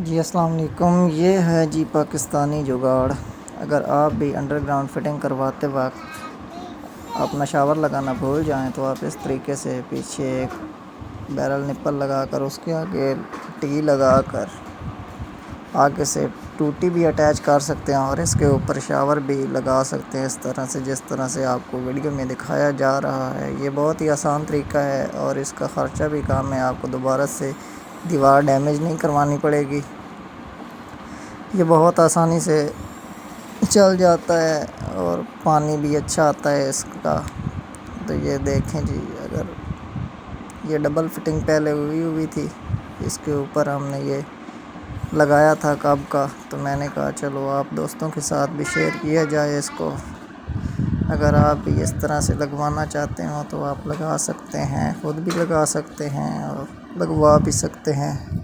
جی السلام علیکم۔ یہ ہے جی پاکستانی جگاڑ۔ اگر آپ بھی انڈر گراؤنڈ فٹنگ کرواتے وقت اپنا شاور لگانا بھول جائیں تو آپ اس طریقے سے پیچھے ایک بیرل نپل لگا کر اس کے آگے ٹی لگا کر آگے سے ٹوٹی بھی اٹیچ کر سکتے ہیں اور اس کے اوپر شاور بھی لگا سکتے ہیں، اس طرح سے جس طرح سے آپ کو ویڈیو میں دکھایا جا رہا ہے۔ یہ بہت ہی آسان طریقہ ہے اور اس کا خرچہ بھی کم ہے، آپ کو دوبارہ سے دیوار ڈیمیج نہیں کروانی پڑے گی۔ یہ بہت آسانی سے چل جاتا ہے اور پانی بھی اچھا آتا ہے اس کا۔ تو یہ دیکھیں جی، اگر یہ ڈبل فٹنگ پہلے ہوئی تھی، اس کے اوپر ہم نے یہ لگایا تھا کب کا، تو میں نے کہا چلو آپ دوستوں کے ساتھ بھی شیئر کیا جائے اس کو۔ اگر آپ بھی اس طرح سے لگوانا چاہتے ہو تو آپ لگا سکتے ہیں، خود بھی لگا سکتے ہیں اور لگوا بھی سکتے ہیں۔